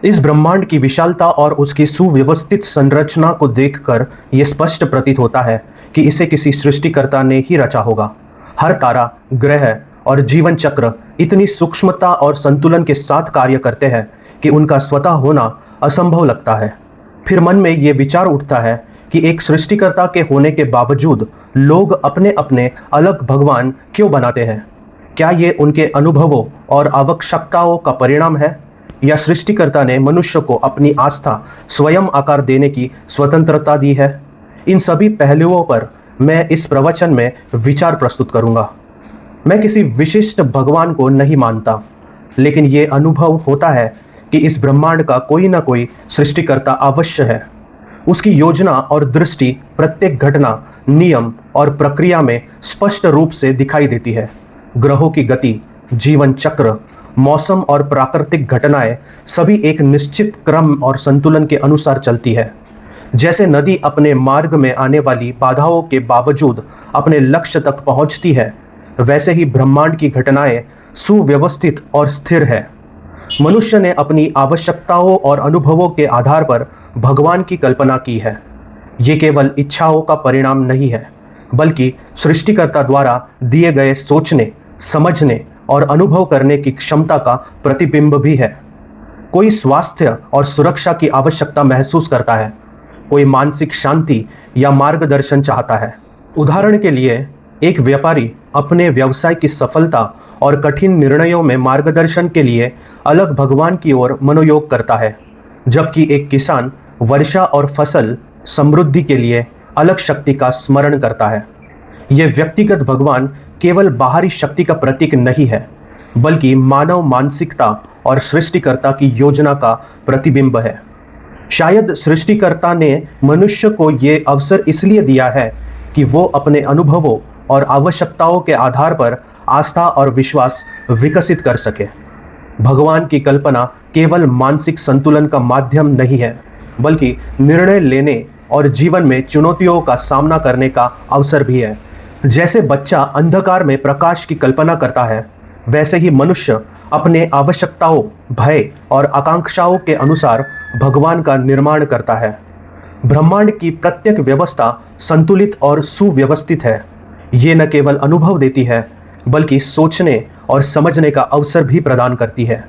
इस ब्रह्मांड की विशालता और उसकी सुव्यवस्थित संरचना को देखकर यह स्पष्ट प्रतीत होता है कि इसे किसी सृष्टिकर्ता ने ही रचा होगा। हर तारा, ग्रह और जीवन चक्र इतनी सूक्ष्मता और संतुलन के साथ कार्य करते हैं कि उनका स्वतः होना असंभव लगता है। फिर मन में ये विचार उठता है कि एक सृष्टिकर्ता के होने के बावजूद लोग अपने अपने अलग भगवान क्यों बनाते हैं? क्या ये उनके अनुभवों और आवश्यकताओं का परिणाम है, या सृष्टिकर्ता ने मनुष्य को अपनी आस्था स्वयं आकार देने की स्वतंत्रता दी है? इन सभी पहलुओं पर मैं इस प्रवचन में विचार प्रस्तुत करूंगा। मैं किसी विशिष्ट भगवान को नहीं मानता, लेकिन ये अनुभव होता है कि इस ब्रह्मांड का कोई ना कोई सृष्टिकर्ता अवश्य है। उसकी योजना और दृष्टि प्रत्येक घटना, नियम और प्रक्रिया में स्पष्ट रूप से दिखाई देती है। ग्रहों की गति, जीवन चक्र, मौसम और प्राकृतिक घटनाएं सभी एक निश्चित क्रम और संतुलन के अनुसार चलती है। जैसे नदी अपने मार्ग में आने वाली बाधाओं के बावजूद अपने लक्ष्य तक पहुंचती है, वैसे ही ब्रह्मांड की घटनाएं सुव्यवस्थित और स्थिर है। मनुष्य ने अपनी आवश्यकताओं और अनुभवों के आधार पर भगवान की कल्पना की है। ये केवल इच्छाओं का परिणाम नहीं है, बल्कि सृष्टिकर्ता द्वारा दिए गए सोचने, समझने और अनुभव करने की क्षमता का प्रतिबिंब भी है। कोई स्वास्थ्य और सुरक्षा की आवश्यकता महसूस करता है, कोई मानसिक शांति या मार्गदर्शन चाहता है। उदाहरण के लिए, एक व्यापारी अपने व्यवसाय की सफलता और कठिन निर्णयों में मार्गदर्शन के लिए अलग भगवान की ओर मनोयोग करता है, जबकि एक किसान वर्षा और फसल समृद्धि के लिए अलग शक्ति का स्मरण करता है। यह व्यक्तिगत भगवान केवल बाहरी शक्ति का प्रतीक नहीं है, बल्कि मानव मानसिकता और सृष्टिकर्ता की योजना का प्रतिबिंब है। शायद सृष्टिकर्ता ने मनुष्य को ये अवसर इसलिए दिया है कि वो अपने अनुभवों और आवश्यकताओं के आधार पर आस्था और विश्वास विकसित कर सके। भगवान की कल्पना केवल मानसिक संतुलन का माध्यम नहीं है, बल्कि निर्णय लेने और जीवन में चुनौतियों का सामना करने का अवसर भी है। जैसे बच्चा अंधकार में प्रकाश की कल्पना करता है, वैसे ही मनुष्य अपने आवश्यकताओं, भय और आकांक्षाओं के अनुसार भगवान का निर्माण करता है। ब्रह्मांड की प्रत्येक व्यवस्था संतुलित और सुव्यवस्थित है। ये न केवल अनुभव देती है, बल्कि सोचने और समझने का अवसर भी प्रदान करती है।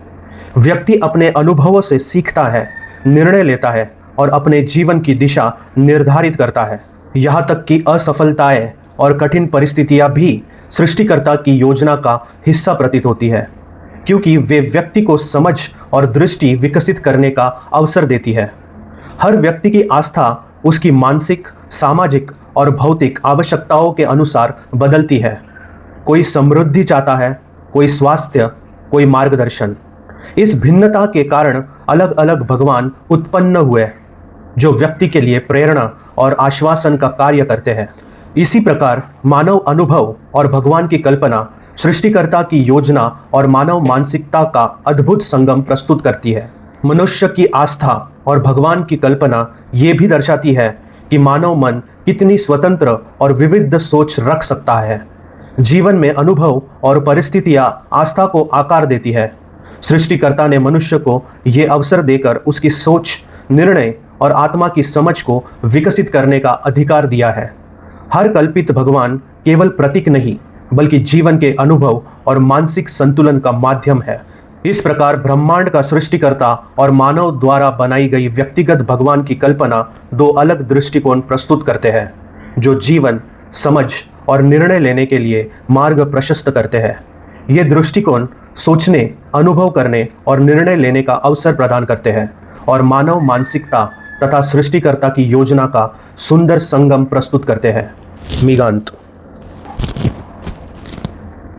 व्यक्ति अपने अनुभवों से सीखता है, निर्णय लेता है और अपने जीवन की दिशा निर्धारित करता है। यहाँ तक कि असफलताएं और कठिन परिस्थितियां भी सृष्टिकर्ता की योजना का हिस्सा प्रतीत होती है, क्योंकि वे व्यक्ति को समझ और दृष्टि विकसित करने का अवसर देती है। हर व्यक्ति की आस्था उसकी मानसिक, सामाजिक और भौतिक आवश्यकताओं के अनुसार बदलती है। कोई समृद्धि चाहता है, कोई स्वास्थ्य, कोई मार्गदर्शन। इस भिन्नता के कारण अलग अलग भगवान उत्पन्न हुए, जो व्यक्ति के लिए प्रेरणा और आश्वासन का कार्य करते हैं। इसी प्रकार मानव अनुभव और भगवान की कल्पना सृष्टिकर्ता की योजना और मानव मानसिकता का अद्भुत संगम प्रस्तुत करती है। मनुष्य की आस्था और भगवान की कल्पना ये भी दर्शाती है कि मानव मन कितनी स्वतंत्र और विविध सोच रख सकता है। जीवन में अनुभव और परिस्थितियां आस्था को आकार देती है। सृष्टिकर्ता ने मनुष्य को ये अवसर देकर उसकी सोच, निर्णय और आत्मा की समझ को विकसित करने का अधिकार दिया है। हर कल्पित भगवान केवल प्रतीक नहीं, बल्कि जीवन के अनुभव और मानसिक संतुलन का माध्यम है। इस प्रकार ब्रह्मांड का सृष्टिकर्ता और मानव द्वारा बनाई गई व्यक्तिगत भगवान की कल्पना दो अलग दृष्टिकोण प्रस्तुत करते हैं, जो जीवन, समझ और निर्णय लेने के लिए मार्ग प्रशस्त करते हैं। ये दृष्टिकोण सोचने, अनुभव करने और निर्णय लेने का अवसर प्रदान करते हैं और मानव मानसिकता तथा सृष्टिकर्ता की योजना का सुंदर संगम प्रस्तुत करते हैं। मिगांत।